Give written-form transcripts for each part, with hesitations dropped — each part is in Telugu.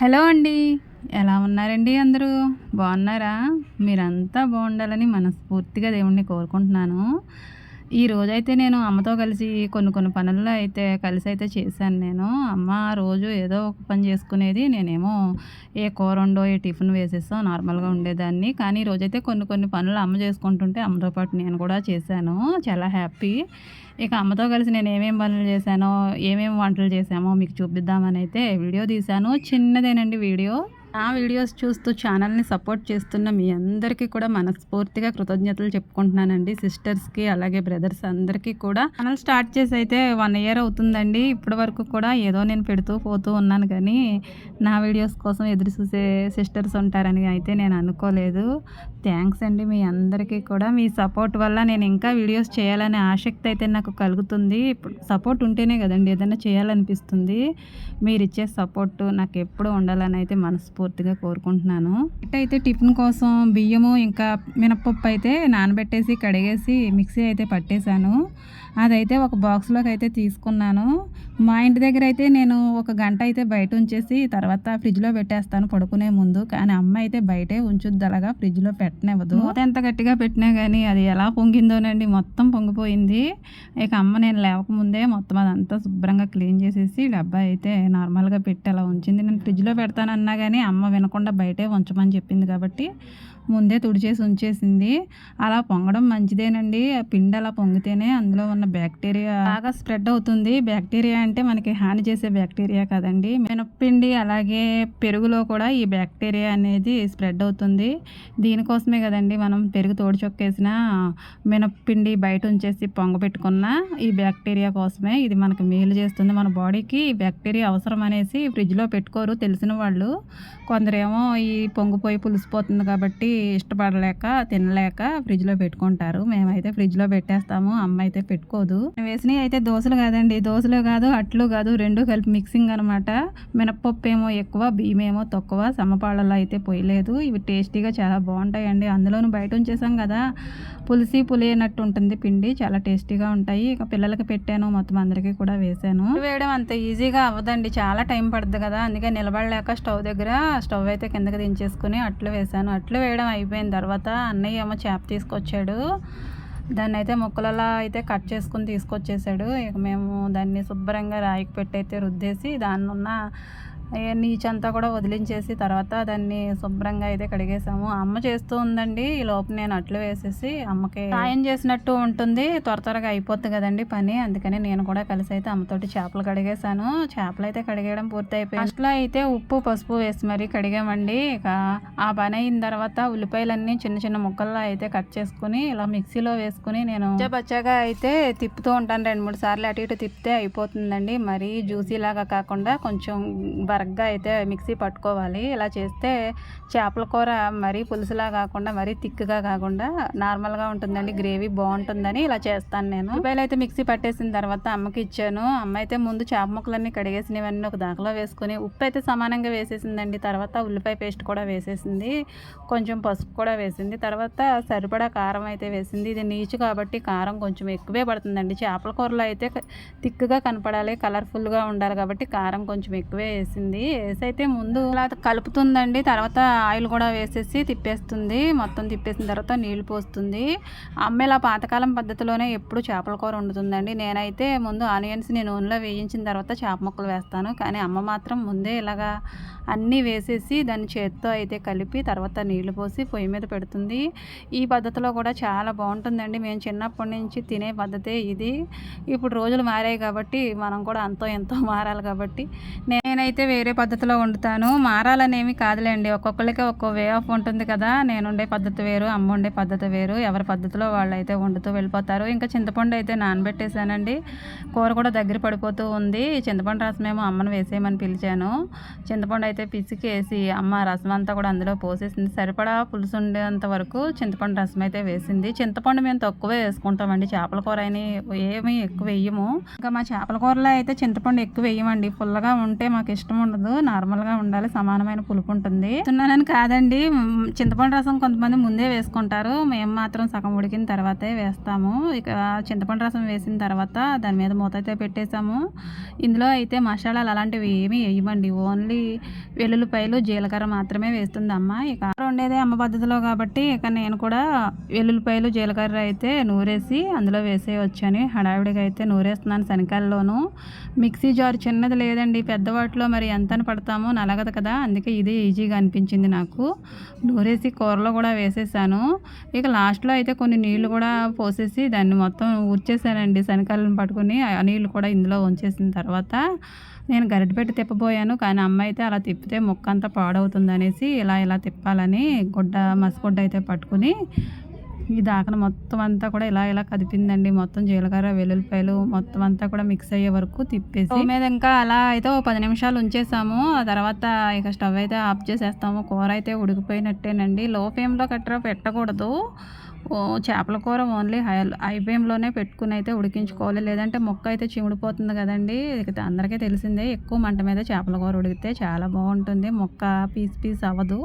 హలో అండి. ఎలా ఉన్నారండి అందరూ? బాగున్నారా? మీరంతా బాగుండాలని మనస్ఫూర్తిగా దేవుడిని కోరుకుంటున్నాను. ఈరోజైతే నేను అమ్మతో కలిసి కొన్ని పనుల్లో అయితే కలిసైతే చేశాను నేను. అమ్మ రోజు ఏదో ఒక పని చేసుకునేది. నేనేమో ఏ కూరొండో, ఏ టిఫిన్ వేసేసో నార్మల్‌గా ఉండేదాన్ని. కానీ ఈరోజైతే కొన్ని పనులు అమ్మ చేసుకుంటుంటే అమ్మతో పాటు నేను కూడా చేశాను. చాలా హ్యాపీ. ఇక అమ్మతో కలిసి నేను ఏమేం పనులు చేశానో, ఏమేం వంటలు చేశామో మీకు చూపిద్దామనైతే వీడియో తీశాను. చిన్నదేనండి వీడియో. నా వీడియోస్ చూస్తూ ఛానల్‌ని సపోర్ట్ చేస్తున్న మీ అందరికీ కూడా మనస్ఫూర్తిగా కృతజ్ఞతలు చెప్పుకుంటున్నానండి. సిస్టర్స్‌కి అలాగే బ్రదర్స్ అందరికీ కూడా. ఛానల్ స్టార్ట్ చేసి అయితే 1 ఇయర్ అవుతుందండి. ఇప్పటి వరకు కూడా ఏదో నేను పెడుతూ పోతూ ఉన్నాను కానీ, నా వీడియోస్ కోసం ఎదురు చూసే సిస్టర్స్ ఉంటారని అయితే నేను అనుకోలేదు. థ్యాంక్స్ అండి మీ అందరికీ కూడా. మీ సపోర్ట్ వల్ల నేను ఇంకా వీడియోస్ చేయాలనే ఆసక్తి అయితే నాకు కలుగుతుంది. ఇప్పుడు సపోర్ట్ ఉంటేనే కదండీ ఏదైనా చేయాలనిపిస్తుంది. మీరిచ్చే సపోర్ట్ నాకు ఎప్పుడూ ఉండాలని అయితే మనస్ఫూర్తిగా కోరుకుంటున్నాను. అయితే టిఫిన్ కోసం బియ్యము ఇంకా మినపప్పు అయితే నానబెట్టేసి కడిగేసి మిక్సీ అయితే పట్టేశాను. అదైతే ఒక బాక్స్‌లోకి అయితే తీసుకున్నాను. మా ఇంటి దగ్గర అయితే నేను ఒక గంట అయితే బయట ఉంచేసి తర్వాత ఫ్రిడ్జ్‌లో పెట్టేస్తాను పడుకునే ముందు. కానీ అమ్మ అయితే బయటే ఉంచుద్ది అలాగా ఫ్రిడ్జ్‌లో పెట్టనివ్వదు. మూత ఎంత గట్టిగా పెట్టినా కానీ అది ఎలా పొంగిందోనండి మొత్తం పొంగిపోయింది. ఇక అమ్మ నేను లేవకముందే మొత్తం అదంతా శుభ్రంగా క్లీన్ చేసేసి డబ్బా అయితే నార్మల్‌గా పెట్టి అలా ఉంచింది. నేను ఫ్రిడ్జ్‌లో పెడతానన్నా కానీ అమ్మ వినకుండా బయటే ఉంచమని చెప్పింది కాబట్టి ముందే తుడిచేసి ఉంచేసింది. అలా పొంగడం మంచిదేనండి. ఆ పిండి అలా పొంగితేనే అందులో ఉన్న బ్యాక్టీరియా బాగా స్ప్రెడ్ అవుతుంది. బ్యాక్టీరియా అంటే మనకి హాని చేసే బ్యాక్టీరియా కదండి. మినప్పిండి అలాగే పెరుగులో కూడా ఈ బ్యాక్టీరియా అనేది స్ప్రెడ్ అవుతుంది. దీనికోసమే కదండి మనం పెరుగు తోడుచొక్కేసిన మినప్పిండి బయట ఉంచేసి పొంగబెట్టుకున్న ఈ బ్యాక్టీరియా కోసమే. ఇది మనకు మేలు చేస్తుంది. మన బాడీకి ఈ బ్యాక్టీరియా అవసరం అనేసి ఫ్రిడ్జ్‌లో పెట్టుకోరు తెలిసిన వాళ్ళు. కొందరేమో ఈ పొంగిపోయి పులిసిపోతుంది కాబట్టి ఇష్టపడలేక తినలేక ఫ్రిడ్జ్‌లో పెట్టుకుంటారు. మేమైతే ఫ్రిడ్జ్‌లో పెట్టేస్తాము. అమ్మ అయితే పెట్టుకోదు. వేసినవి అయితే దోసలు కాదండి. దోసలు కాదు, అట్లు కాదు 2 కలిపి మిక్సింగ్ అనమాట. మినపప్పు ఏమో ఎక్కువ, బియ్యం ఏమో తక్కువ. సమపాళ్ళలో అయితే పొయ్యలేదు. ఇవి టేస్టీగా చాలా బాగుంటాయండి. అందులోనూ బయట ఉంచేసాం కదా పులియనట్టు ఉంటుంది పిండి. చాలా టేస్టీగా ఉంటాయి. ఇక పిల్లలకి పెట్టాను. మొత్తం అందరికీ కూడా వేశాను. వేయడం అంత ఈజీగా అవ్వదండి. చాలా టైం పడుతుంది కదా. అందుకే నిలబడలేక స్టవ్ అయితే కిందకి దించేసుకుని అట్లు వేశాను. అట్లు వేయడం అయిపోయిన తర్వాత అన్నయ్య ఏమో చేప తీసుకొచ్చాడు. దాన్ని అయితే ముక్కలలా అయితే కట్ చేసుకుని తీసుకొచ్చేసాడు. ఇక మేము దాన్ని శుభ్రంగా రాయికి పెట్టి అయితే రుద్దేసి దాన్నున్న నీచంతా కూడా వదిలించేసి తర్వాత దాన్ని శుభ్రంగా అయితే కడిగేసాము. అమ్మ చేస్తూ ఉందండి. ఈ లోపు నేను అట్లు వేసేసి అమ్మకి సాయం చేసినట్టు ఉంటుంది. త్వరగా అయిపోద్ది కదండి పని. అందుకని నేను కూడా కలిసి అయితే అమ్మతోటి చేపలు కడిగేసాను. చేపలు అయితే కడిగేయడం పూర్తి అయిపోయింది. ఫస్ట్లో అయితే ఉప్పు పసుపు వేసి మరీ కడిగామండి. ఇక ఆ పని అయిన తర్వాత ఉల్లిపాయలన్నీ చిన్న ముక్కల్లో అయితే కట్ చేసుకుని ఇలా మిక్సీలో వేసుకుని నేను పచ్చగా అయితే తిప్పుతూ ఉంటాను. 2-3 సార్లు అటు ఇటు తిప్పితే అయిపోతుందండి. మరీ జ్యూసీ లాగా కాకుండా కొంచెం బరగ్గా అయితే మిక్సీ పట్టుకోవాలి. ఇలా చేస్తే చేపల కూర మరీ పులుసులా కాకుండా మరీ థిక్గా కాకుండా నార్మల్గా ఉంటుందండి. గ్రేవీ బాగుంటుందని ఇలా చేస్తాను నేను. ఉల్లిపాయలు అయితే మిక్సీ పట్టేసిన తర్వాత అమ్మకి ఇచ్చాను. అమ్మ అయితే ముందు చేప ముక్కలన్నీ కడిగేసినవన్నీ ఒక దాకలో వేసుకుని ఉప్పు అయితే సమానంగా వేసేసిందండి. తర్వాత ఉల్లిపాయ పేస్ట్ కూడా వేసేసింది. కొంచెం పసుపు కూడా వేసింది. తర్వాత సరిపడా కారం అయితే వేసింది. ఇది నీచు కాబట్టి కారం కొంచెం ఎక్కువే పడుతుందండి. చేపల కూరలో అయితే థిక్గా కనపడాలి, కలర్ఫుల్గా ఉండాలి కాబట్టి కారం కొంచెం ఎక్కువే వేసింది. వేసైతే ముందు అలా కలుపుతుందండి. తర్వాత ఆయిల్ కూడా వేసేసి తిప్పేస్తుంది. మొత్తం తిప్పేసిన తర్వాత నీళ్లు పోస్తుంది. అమ్మ ఇలా పాతకాలం పద్ధతిలోనే ఎప్పుడు చేపల కూర వండుతుందండి. నేనైతే ముందు ఆనియన్స్ని నూనెలో వేయించిన తర్వాత చేప ముక్కలు వేస్తాను. కానీ అమ్మ మాత్రం ముందే ఇలాగా అన్నీ వేసేసి దాన్ని చేత్తో అయితే కలిపి తర్వాత నీళ్లు పోసి పొయ్యి మీద పెడుతుంది. ఈ పద్ధతిలో కూడా చాలా బాగుంటుందండి. మేము చిన్నప్పటి నుంచి తినే పద్ధతే ఇది. ఇప్పుడు రోజులు మారాయి కాబట్టి మనం కూడా అంతో ఎంతో మారాలి కాబట్టి నేనైతే వేరే పద్ధతిలో వండుతాను. మారాలనేమి కాదులేండి. ఒక్కొక్కరికి ఒక్కో వే ఆఫ్ ఉంటుంది కదా. నేను ఉండే పద్ధతి వేరు, అమ్మ ఉండే పద్ధతి వేరు. ఎవరి పద్ధతిలో వాళ్ళు అయితే వండుతూ వెళ్ళిపోతారు. ఇంకా చింతపండు అయితే నానబెట్టేశానండి. కూర కూడా దగ్గర పడిపోతూ ఉంది. చింతపండు రసం ఏమో అమ్మను వేసేయమని పిలిచాను. చింతపండు అయితే పిసికేసి అమ్మ రసం అంతా కూడా అందులో పోసేసింది. సరిపడా పులుసు ఉండేంత వరకు చింతపండు రసం అయితే వేసింది. చింతపండు మేము తక్కువే వేసుకుంటామండి. చేపల కూర అని ఏమీ ఎక్కువ వేయము. ఇంకా మా చేపల కూరలో అయితే చింతపండు ఎక్కువ వేయమండి. పుల్లగా ఉంటే మాకు ఇష్టం ఉండదు. ఉండదు, నార్మల్గా ఉండాలి, సమానమైన పులుపు ఉంటుంది. తిన్నానని కాదండి, చింతపండు రసం కొంతమంది ముందే వేసుకుంటారు, మేము మాత్రం సగం ఉడికిన తర్వాతే వేస్తాము. ఇక చింతపండు రసం వేసిన తర్వాత దాని మీద మూత అయితే పెట్టేసాము. ఇందులో అయితే మసాలాలు అలాంటివి ఏమీ వేయమండి, ఓన్లీ వెల్లుల్లిపాయలు జీలకర్ర మాత్రమే వేస్తుంది అమ్మ. ఇక ఉండేదే అమ్మ పద్ధతిలో కాబట్టి ఇక నేను కూడా వెల్లుల్లిపాయలు జీలకర్ర అయితే నూరేసి అందులో వేసేయొచ్చని హడావిడిగా అయితే నూరేస్తున్నాను. శనకాయల్లోనూ మిక్సీ జార్ చిన్నది లేదండి, పెద్ద వాటిలో మరి ఎంతని పడతామో నలగదు కదా, అందుకే ఇది ఈజీగా అనిపించింది నాకు. నూరేసి కూరలో కూడా వేసేసాను. ఇక లాస్ట్లో అయితే కొన్ని నీళ్లు కూడా పోసేసి దాన్ని మొత్తం ఊడ్చేసానండి. శనకాయలను పట్టుకుని ఆ నీళ్లు కూడా ఇందులో ఉంచేసిన తర్వాత నేను గరిటె పెట్టి తిప్పబోయాను, కానీ అమ్మ అయితే అలా తిప్పితే ముక్క అంతా పాడవుతుంది అనేసి ఇలా తిప్పాలని మసిగుడ్డ అయితే పట్టుకుని ఈ దాకన మొత్తం అంతా కూడా ఇలా కదిపిందండి. మొత్తం జీలకర్ర వెల్లుల్లిపాయలు మొత్తం అంతా కూడా మిక్స్ అయ్యే వరకు తిప్పేసి స్టవ్ మీద ఇంకా అలా అయితే ఓ 10 నిమిషాలు ఉంచేసాము. ఆ తర్వాత ఇక స్టవ్ అయితే ఆఫ్ చేసేస్తాము. కూర అయితే ఉడికిపోయినట్టేనండి. లో ఫ్లేమ్లో పెట్టకూడదు. చేపల కూర ఓన్లీ హై ఫ్లేమ్లోనే పెట్టుకుని అయితే ఉడికించుకోవాలి, లేదంటే ముక్క అయితే చిమిడిపోతుంది కదండి. ఇక అందరికీ తెలిసిందే, ఎక్కువ మంట మీద చేపల కూర ఉడికితే చాలా బాగుంటుంది, ముక్క పీస్ అవ్వదు.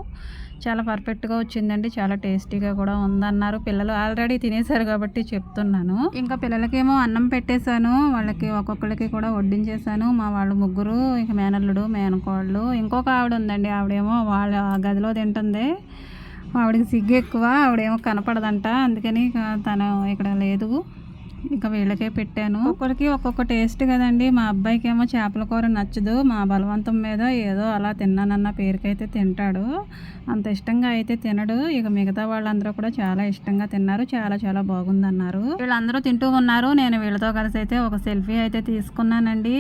చాలా పర్ఫెక్ట్గా వచ్చిందండి, చాలా టేస్టీగా కూడా ఉందన్నారు. పిల్లలు ఆల్రెడీ తినేశారు కాబట్టి చెప్తున్నాను. ఇంకా పిల్లలకేమో అన్నం పెట్టేశాను, వాళ్ళకి ఒక్కొక్కరికి కూడా వడ్డించేశాను. మా వాళ్ళు ముగ్గురు, ఇక మేనల్లుడు మేనకోళ్ళు, ఇంకొక ఆవిడ ఉందండి, ఆవిడేమో వాళ్ళ గదిలో తింటుంది. ఆవిడకి సిగ్గు ఎక్కువ, ఆవిడేమో కనపడదంట, అందుకని తను ఇక్కడ లేదు. ఇక వీళ్ళకే పెట్టాను. ఒక్కొక్కరికి ఒక్కొక్క టేస్ట్ కదండి. మా అబ్బాయికి ఏమో చేపల కూర నచ్చదు, మా బలవంతం మీద ఏదో అలా తిన్నానన్న పేరుకైతే తింటాడు, అంత ఇష్టంగా అయితే తినడు. ఇక మిగతా వాళ్ళందరూ కూడా చాలా ఇష్టంగా తిన్నారు, చాలా బాగుందన్నారు. వీళ్ళందరూ తింటూ ఉన్నారు. నేను వీళ్ళతో కలిసి అయితే ఒక సెల్ఫీ అయితే తీసుకున్నానండి.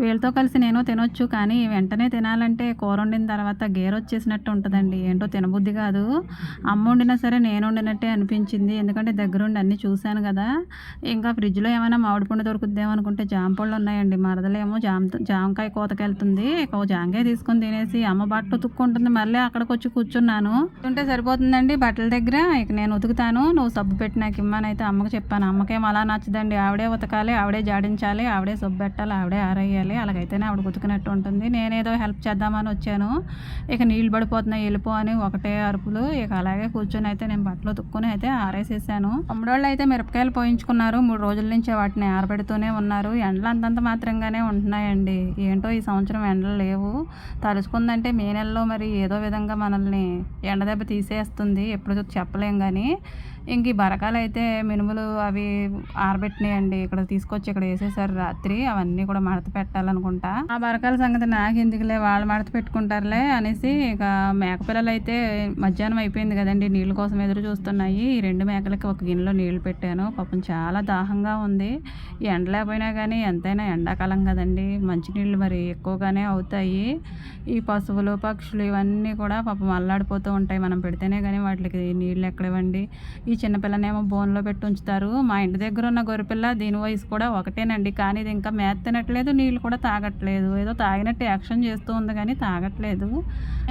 వీళ్ళతో కలిసి నేను తినొచ్చు, కానీ వెంటనే తినాలంటే కూర వండిన తర్వాత గేర్ వచ్చేసినట్టు ఉంటుందండి, ఏంటో తినబుద్ధి కాదు. అమ్మ వండినా సరే నేను వండినట్టే అనిపించింది, ఎందుకంటే దగ్గరుండి అన్నీ చూశాను కదా. ఇంకా ఫ్రిడ్జ్లో ఏమైనా మామిడి పండు దొరుకుద్దేమో అనుకుంటే జామ పళ్ళు ఉన్నాయండి. మరదలేమో జామకాయ కోతకెళ్తుంది, ఇక జామకాయ తీసుకొని తినేసి అమ్మ బట్టలు ఉతుక్కుంటుంది. మళ్ళీ అక్కడికి వచ్చి కూర్చున్నాను. ఉంటే సరిపోతుందండి బట్టల దగ్గర, ఇక నేను ఉతుకుతాను, నువ్వు సబ్బు పెట్టి నాకు ఇమ్మని అయితే అమ్మకి చెప్పాను. అమ్మకేమో అలా నచ్చదండి, ఆవిడే ఉతకాలి, ఆవిడే జాడించాలి, ఆవిడే సబ్బు పెట్టాలి, ఆవిడే ఆరేయాలి, అలాగైతేనే ఆవిడ ఉతికినట్టు ఉంటుంది. నేనేదో హెల్ప్ చేద్దామని వచ్చాను. ఇక నీళ్ళు పడిపోతున్నాయి వెళ్ళిపో అని ఒకటే అరుపులు. ఇక అలాగే కూర్చొని అయితే నేను బట్టలు ఉతుక్కుని అయితే ఆరేసేసాను. అమ్మడోళ్ళు అయితే మిరపకాయలు పోయించుకున్నారు, 3 రోజుల నుంచి వాటిని ఆరబెడుతూనే ఉన్నారు. ఎండలు అంతంత మాత్రంగానే ఉంటున్నాయండి, ఏంటో ఈ సంవత్సరం ఎండలు లేవు. తలుచుకుందంటే మే నెలలో మరి ఏదో విధంగా మనల్ని ఎండదెబ్బ తీసేస్తుంది, ఎప్పుడు చెప్పలేం. కానీ ఇంక ఈ బరకాలు అయితే మినుములు అవి ఆరబెట్టినాయండి, ఇక్కడ తీసుకొచ్చి ఇక్కడ వేసేసారు రాత్రి. అవన్నీ కూడా మడత పెట్టాలనుకుంటా. ఆ బరకాల సంగతి నాకు ఎందుకులే, వాళ్ళు మడత పెట్టుకుంటారులే అనేసి ఇక మేకపిల్లలు అయితే మధ్యాహ్నం అయిపోయింది కదండి, నీళ్ళ కోసం ఎదురు చూస్తున్నాయి. ఈ 2 మేకలకి ఒక గిన్నెలో నీళ్లు పెట్టాను, పాపం చాలా దాహంగా ఉంది. ఎండ లేకపోయినా కానీ ఎంతైనా ఎండాకాలం కదండి, మంచినీళ్ళు మరి ఎక్కువగానే అవుతాయి. ఈ పశువులు పక్షులు ఇవన్నీ కూడా పాపం అల్లాడిపోతూ ఉంటాయి, మనం పెడితేనే కానీ వాటికి నీళ్ళు ఎక్కడివ్వండి. ఈ చిన్నపిల్లనేమో బోన్లో పెట్టి ఉంచుతారు. మా ఇంటి దగ్గర ఉన్న గొర్రెపిల్ల దీని వయసు కూడా ఒకటేనండి, కానీ ఇది ఇంకా మేత తినట్లేదు, నీళ్ళు కూడా తాగట్లేదు. ఏదో తాగినట్టు యాక్షన్ చేస్తూ ఉంది కానీ తాగట్లేదు.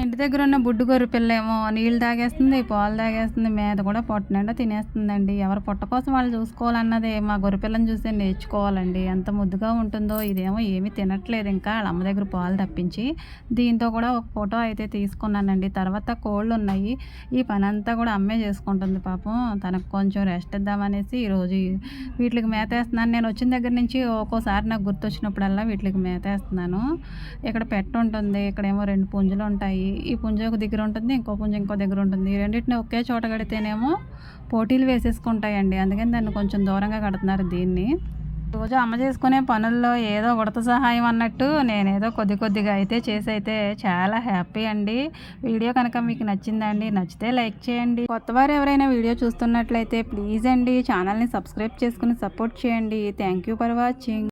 ఇంటి దగ్గర ఉన్న బుడ్డు గొర్రెపిల్ల ఏమో నీళ్ళు తాగేస్తుంది, పాలు తాగేస్తుంది, మేత కూడా పొట్ట నిండా తినేస్తుందండి. ఎవరు పొట్ట కోసం వాళ్ళు చూసుకోవాలన్నదే మా గొర్రెపిల్లని చూసి నేర్చుకోవాలండి, ఎంత ముద్దుగా ఉంటుందో. ఇదేమో ఏమీ తినట్లేదు ఇంకా, వాళ్ళ అమ్మ దగ్గర పాలు తప్పించి. దీంతో కూడా ఒక ఫోటో అయితే తీసుకున్నానండి. తర్వాత కోళ్ళు ఉన్నాయి, ఈ పని అంతా కూడా అమ్మే చేసుకుంటుంది పాపం, తనకు కొంచెం రెస్ట్ ఇద్దామనేసి ఈరోజు వీటికి మేత వేస్తున్నాను. నేను వచ్చిన దగ్గర నుంచి ఒక్కోసారి నాకు గుర్తొచ్చినప్పుడల్లా వీటికి మేత వేస్తున్నాను. ఇక్కడ పెట్ట ఉంటుంది, ఇక్కడేమో 2 పుంజులు ఉంటాయి. ఈ పుంజ ఒక దగ్గర ఉంటుంది, ఇంకో పుంజ ఇంకో దగ్గర ఉంటుంది. ఈ రెండింటిని ఒకే చోట కడితేనేమో పోటీలు వేసేసుకుంటాయండి, అందుకని దాన్ని కొంచెం దూరంగా కడుతున్నారు దీన్ని. రోజు అమ్మ చేసుకునే పనుల్లో ఏదో ఉడత సహాయం అన్నట్టు నేనేదో కొద్దిగా అయితే చేసి అయితే చాలా హ్యాపీ అండి. వీడియో కనుక మీకు నచ్చిందండి, నచ్చితే లైక్ చేయండి. కొత్తవారు ఎవరైనా వీడియో చూస్తున్నట్లయితే ప్లీజ్ అండి ఛానల్ని సబ్స్క్రైబ్ చేసుకుని సపోర్ట్ చేయండి. Thank you for watching.